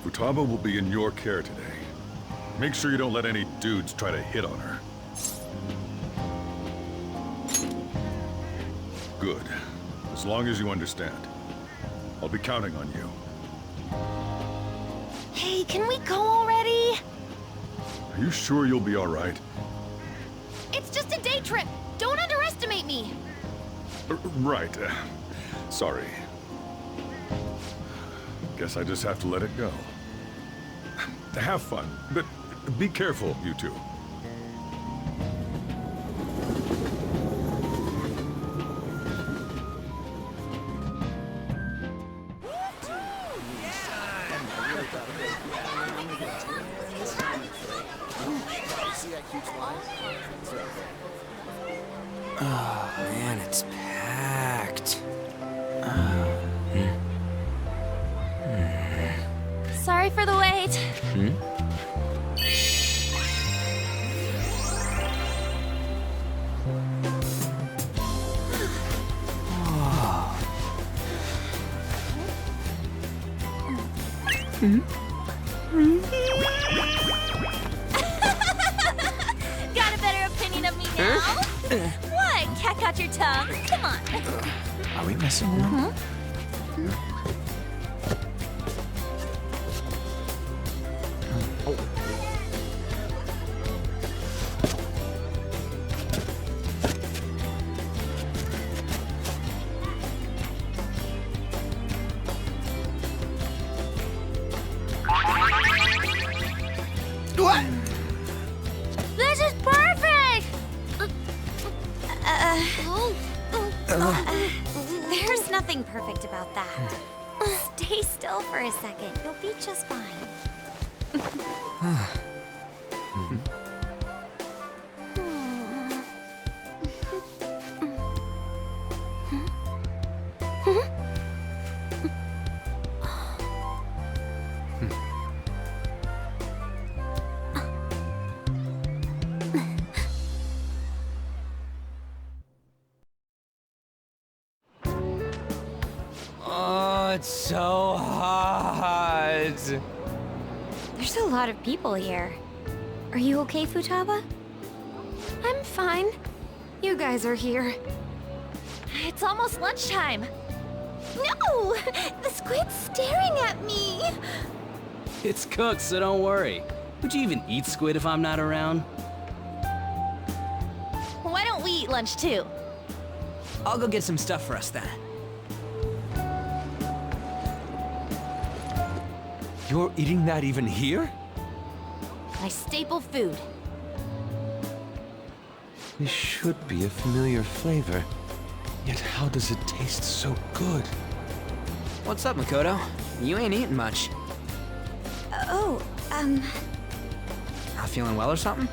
Futaba will be in your care today. Make sure you don't let any dudes try to hit on her. Good. As long as you understand. I'll be counting on you. Hey, can we go already? Are you sure you'll be all right? It's just a day trip. Don't underestimate me. Right. Sorry. Guess I just have to let it go. Have fun, but be careful, you two. Oh man, it's packed. Sorry for the wait. Got a better opinion of me now? What? Cat got your tongue? Come on. Are we messing around? What? This is perfect! There's nothing perfect about that. Stay still for a second. You'll be just fine. Oh, it's so hot. There's a lot of people here. Are you okay, Futaba? I'm fine. You guys are here. It's almost lunchtime. No! The squid's staring at me! It's cooked, so don't worry. Would you even eat squid if I'm not around? Why don't we eat lunch too? I'll go get some stuff for us then. You're eating that even here? My staple food. This should be a familiar flavor. Yet how does it taste so good? What's up, Makoto? You ain't eating much. Not feeling well or something?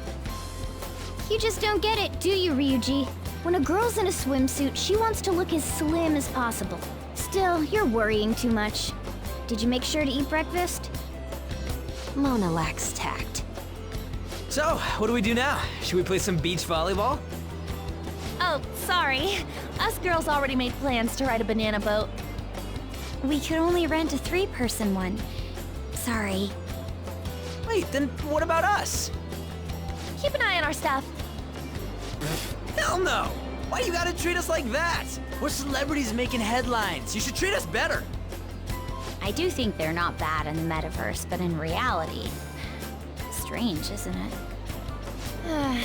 You just don't get it, do you, Ryuji? When a girl's in a swimsuit, she wants to look as slim as possible. Still, you're worrying too much. Did you make sure to eat breakfast? Mona lacks tact. So, what do we do now? Should we play some beach volleyball? Oh, sorry. Us girls already made plans to ride a banana boat. We could only rent a 3-person one. Sorry. Wait, then what about us? Keep an eye on our stuff. Hell no! Why you gotta treat us like that? We're celebrities making headlines. You should treat us better. I do think they're not bad in the metaverse, but in reality... Strange, isn't it?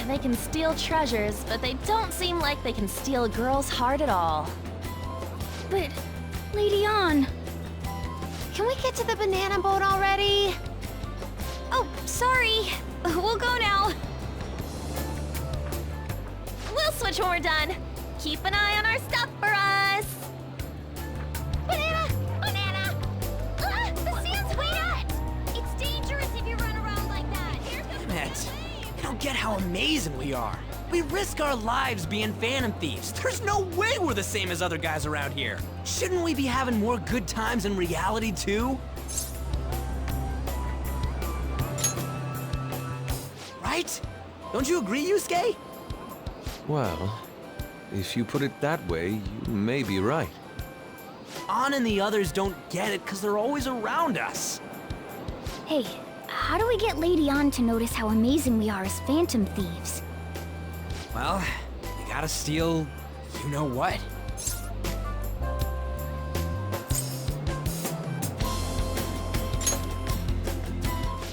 They can steal treasures, but they don't seem like they can steal a girl's heart at all. But... Lady Ann... Can we get to the banana boat already? Oh, sorry. We'll go now. We'll switch when we're done. Keep an eye on our stuff for us. Banana! Banana! The sand's wet! It's dangerous if you run around like that. Here comes Damn it. You don't get how amazing we are. We risk our lives being phantom thieves. There's no way we're the same as other guys around here. Shouldn't we be having more good times in reality too? Right? Don't you agree, Yusuke? Well, if you put it that way, you may be right. An and the others don't get it because they're always around us. Hey, how do we get Lady On to notice how amazing we are as phantom thieves? Well, you gotta steal you know what.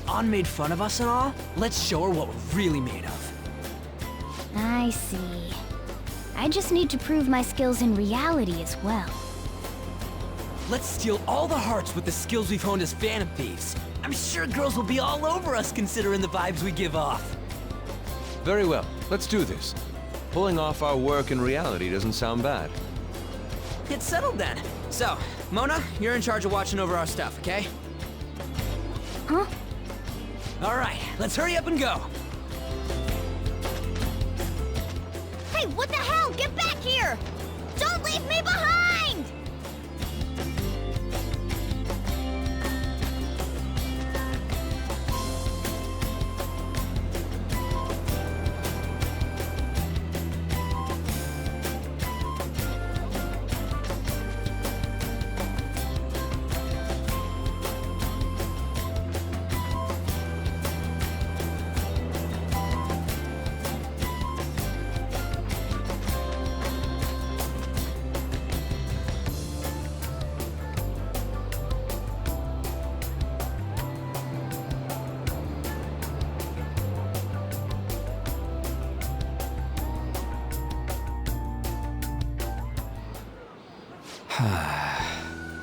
On made fun of us and all? Let's show her what we're really made of. I see. I just need to prove my skills in reality as well. Let's steal all the hearts with the skills we've honed as phantom thieves. I'm sure girls will be all over us considering the vibes we give off. Very well, let's do this. Pulling off our work in reality doesn't sound bad. Get settled then. So, Mona, you're in charge of watching over our stuff, okay? Huh? All right, let's hurry up and go. Hey, what the hell? Get back here! Don't leave me behind!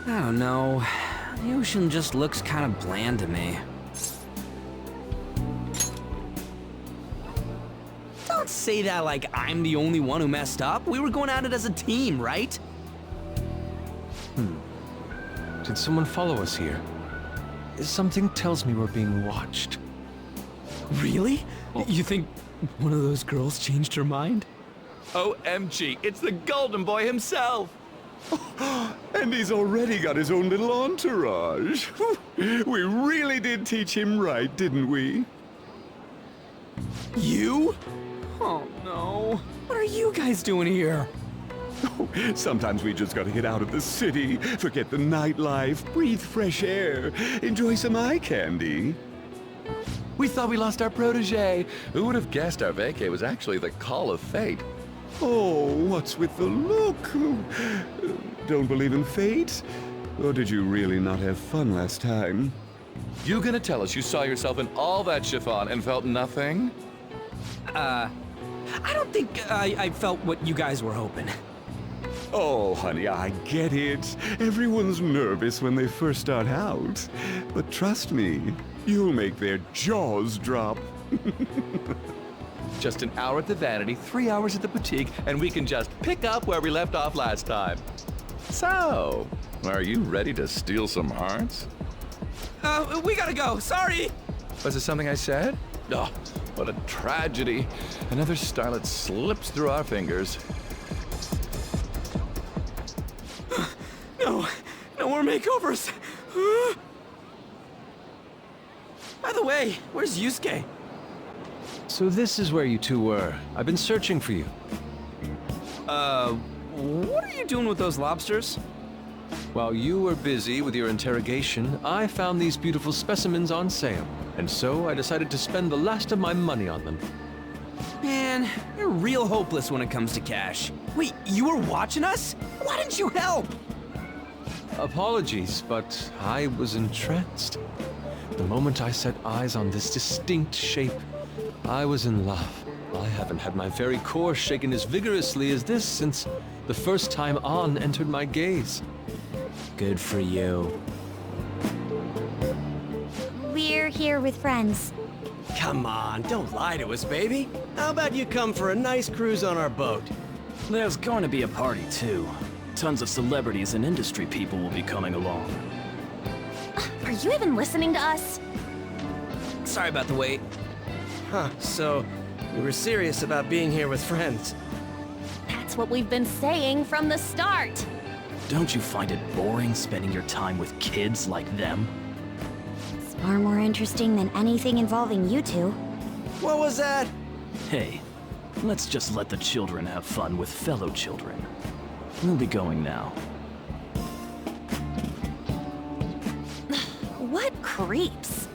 I don't know. The ocean just looks kind of bland to me. Don't say that like I'm the only one who messed up. We were going at it as a team, right? Did someone follow us here? Something tells me we're being watched. Really? You think one of those girls changed her mind? OMG, it's the Golden Boy himself! And he's already got his own little entourage. We really did teach him right, didn't we? You? Oh no. What are you guys doing here? Sometimes we just gotta get out of the city, forget the nightlife, breathe fresh air, enjoy some eye candy. We thought we lost our protege. Who would have guessed our vacay was actually the call of fate? Oh, what's with the look? Don't believe in fate? Or did you really not have fun last time? You gonna tell us you saw yourself in all that chiffon and felt nothing? I don't think I felt what you guys were hoping. Oh, honey, I get it. Everyone's nervous when they first start out. But trust me, you'll make their jaws drop. Just an hour at the Vanity, 3 hours at the boutique, and we can just pick up where we left off last time. So, are you ready to steal some hearts? We gotta go. Sorry. Was it something I said? Oh, what a tragedy. Another starlet slips through our fingers. No, no more makeovers. By the way, where's Yusuke? So this is where you two were. I've been searching for you. What are you doing with those lobsters? While you were busy with your interrogation, I found these beautiful specimens on sale. And so I decided to spend the last of my money on them. Man, you're real hopeless when it comes to cash. Wait, you were watching us? Why didn't you help? Apologies, but I was entranced. The moment I set eyes on this distinct shape, I was in love. I haven't had my very core shaken as vigorously as this since the first time On entered my gaze. Good for you. We're here with friends. Come on, don't lie to us, baby. How about you come for a nice cruise on our boat? There's going to be a party, too. Tons of celebrities and industry people will be coming along. Are you even listening to us? Sorry about the wait. Huh, so you were serious about being here with friends. That's what we've been saying from the start. Don't you find it boring spending your time with kids like them? It's far more interesting than anything involving you two. What was that? Hey, let's just let the children have fun with fellow children. We'll be going now. What creeps?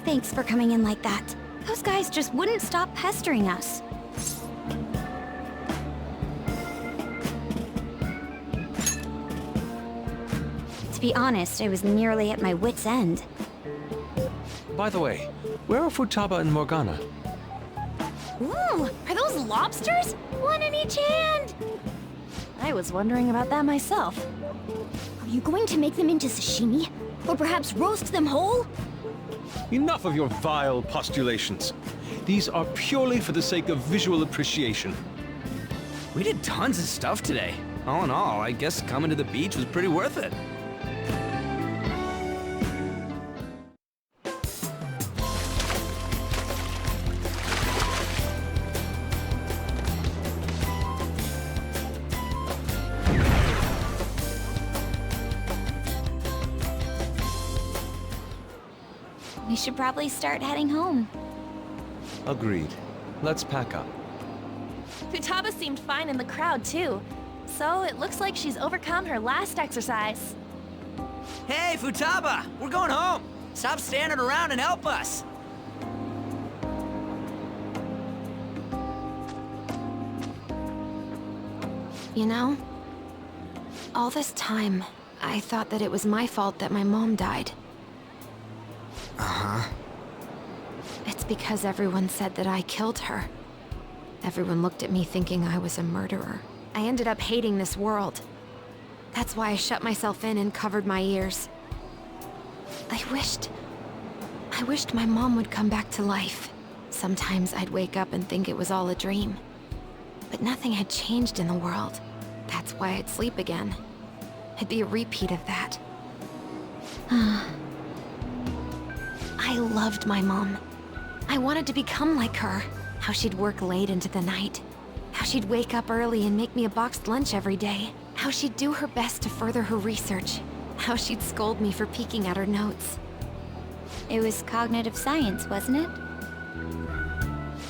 Thanks for coming in like that. Those guys just wouldn't stop pestering us. To be honest, I was nearly at my wit's end. By the way, where are Futaba and Morgana? Ooh, are those lobsters? One in each hand! I was wondering about that myself. Are you going to make them into sashimi? Or perhaps roast them whole? Enough of your vile postulations. These are purely for the sake of visual appreciation. We did tons of stuff today. All in all, I guess coming to the beach was pretty worth it. We should probably start heading home. Agreed. Let's pack up. Futaba seemed fine in the crowd, too. So it looks like she's overcome her last exercise. Hey, Futaba! We're going home! Stop standing around and help us! You know, all this time, I thought that it was my fault that my mom died. Uh-huh. It's because everyone said that I killed her. Everyone looked at me thinking I was a murderer. I ended up hating this world. That's why I shut myself in and covered my ears. I wished my mom would come back to life. Sometimes I'd wake up and think it was all a dream. But nothing had changed in the world. That's why I'd sleep again. It'd be a repeat of that. I loved my mom. I wanted to become like her. How she'd work late into the night. How she'd wake up early and make me a boxed lunch every day. How she'd do her best to further her research. How she'd scold me for peeking at her notes. It was cognitive science, wasn't it?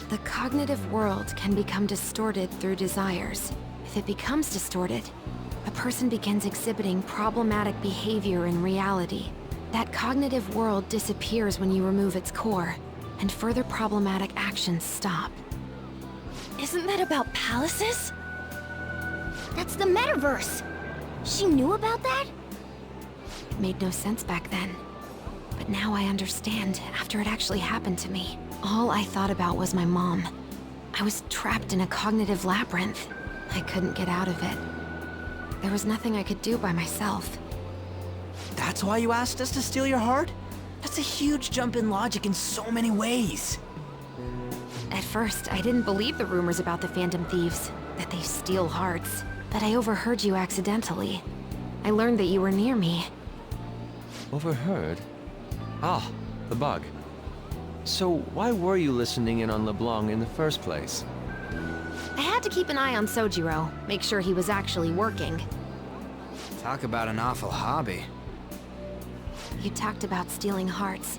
The cognitive world can become distorted through desires. If it becomes distorted, a person begins exhibiting problematic behavior in reality. That cognitive world disappears when you remove its core, and further problematic actions stop. Isn't that about palaces? That's the metaverse! She knew about that? It made no sense back then. But now I understand, after it actually happened to me. All I thought about was my mom. I was trapped in a cognitive labyrinth. I couldn't get out of it. There was nothing I could do by myself. That's why you asked us to steal your heart? That's a huge jump in logic in so many ways. At first, I didn't believe the rumors about the Phantom Thieves, that they steal hearts. But I overheard you accidentally. I learned that you were near me. Overheard? Ah, the bug. So why were you listening in on LeBlanc in the first place? I had to keep an eye on Sojiro, make sure he was actually working. Talk about an awful hobby. You talked about stealing hearts.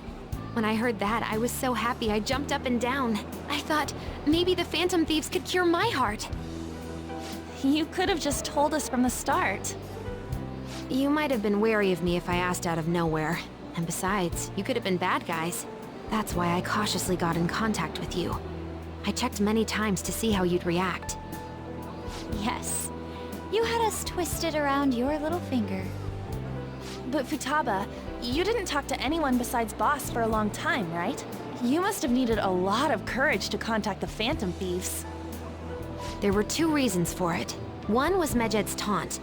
When I heard that, I was so happy I jumped up and down. I thought, maybe the Phantom Thieves could cure my heart. You could have just told us from the start. You might have been wary of me if I asked out of nowhere. And besides, you could have been bad guys. That's why I cautiously got in contact with you. I checked many times to see how you'd react. Yes. You had us twisted around your little finger. But Futaba, you didn't talk to anyone besides Boss for a long time, right? You must have needed a lot of courage to contact the Phantom Thieves. There were two reasons for it. One was Medjed's taunt.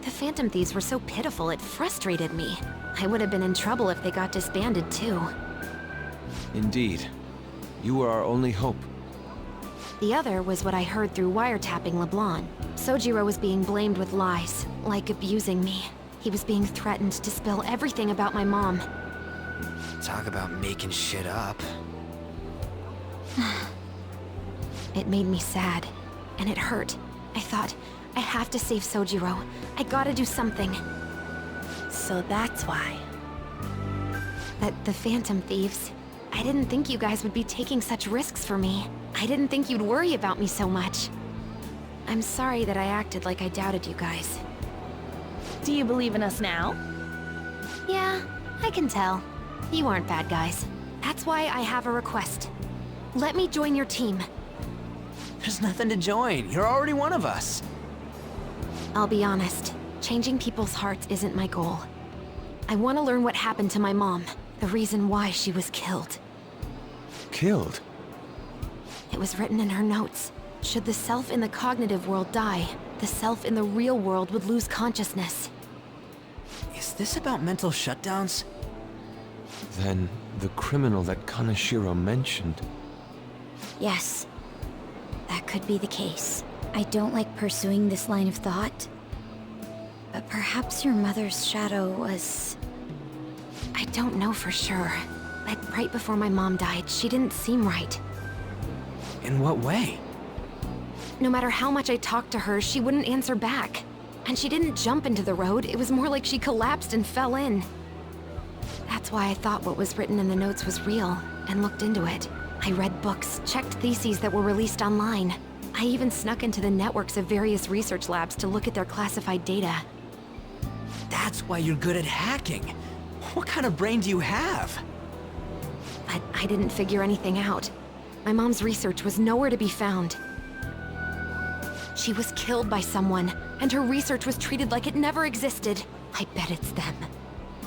The Phantom Thieves were so pitiful it frustrated me. I would have been in trouble if they got disbanded too. Indeed. You were our only hope. The other was what I heard through wiretapping LeBlanc. Sojiro was being blamed with lies, like abusing me. He was being threatened to spill everything about my mom. Talk about making shit up. It made me sad, and it hurt. I thought, I have to save Sojiro. I gotta do something. So that's why. But the Phantom Thieves, I didn't think you guys would be taking such risks for me. I didn't think you'd worry about me so much. I'm sorry that I acted like I doubted you guys. Do you believe in us now? Yeah, I can tell. You aren't bad guys. That's why I have a request. Let me join your team. There's nothing to join. You're already one of us. I'll be honest, changing people's hearts isn't my goal. I want to learn what happened to my mom, the reason why she was killed. Killed? It was written in her notes. Should the self in the cognitive world die, the self in the real world would lose consciousness. Is this about mental shutdowns? Then the criminal that Kaneshiro mentioned. Yes, that could be the case. I don't like pursuing this line of thought, but perhaps your mother's shadow was... I don't know for sure, but right before my mom died, she didn't seem right. In what way? No matter how much I talked to her, she wouldn't answer back. And she didn't jump into the road, it was more like she collapsed and fell in. That's why I thought what was written in the notes was real, and looked into it. I read books, checked theses that were released online. I even snuck into the networks of various research labs to look at their classified data. That's why you're good at hacking. What kind of brain do you have? But I didn't figure anything out. My mom's research was nowhere to be found. She was killed by someone, and her research was treated like it never existed. I bet it's them.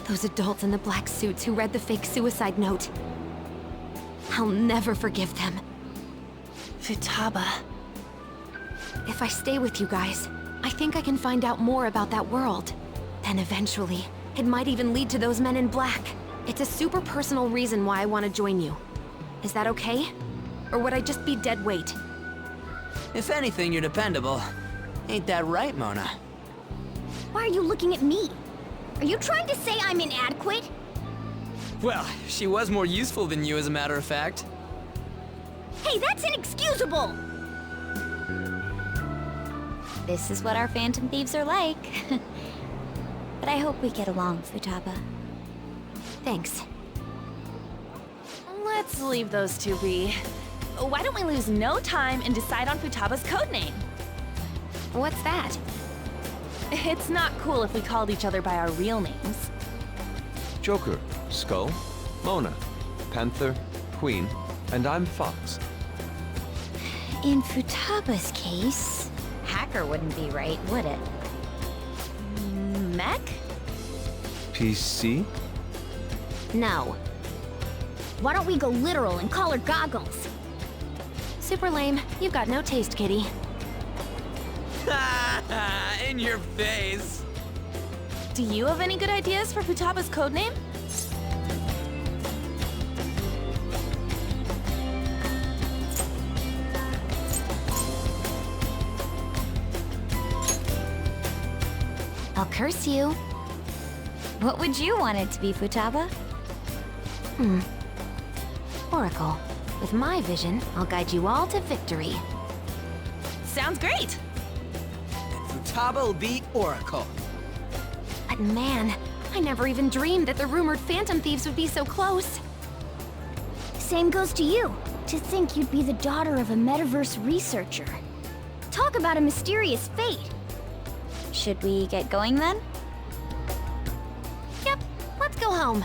Those adults in the black suits who read the fake suicide note. I'll never forgive them. Futaba. If I stay with you guys, I think I can find out more about that world. Then eventually, it might even lead to those men in black. It's a super personal reason why I want to join you. Is that okay? Or would I just be dead weight? If anything, you're dependable. Ain't that right, Mona? Why are you looking at me? Are you trying to say I'm inadequate? Well, she was more useful than you, as a matter of fact. Hey, that's inexcusable! This is what our Phantom Thieves are like. But I hope we get along, Futaba. Thanks. Let's leave those two be. Why don't we lose no time and decide on Futaba's codename? What's that? It's not cool if we called each other by our real names. Joker, Skull, Mona, Panther, Queen, and I'm Fox. In Futaba's case, hacker wouldn't be right, would it? Mech? PC? No. Why don't we go literal and call her Goggles? Super lame. You've got no taste, kitty. In your face. Do you have any good ideas for Futaba's codename? I'll curse you. What would you want it to be, Futaba? Oracle. With my vision, I'll guide you all to victory. Sounds great! Futaba will be Oracle. But man, I never even dreamed that the rumored Phantom Thieves would be so close. Same goes to you. To think you'd be the daughter of a metaverse researcher. Talk about a mysterious fate. Should we get going then? Yep, let's go home.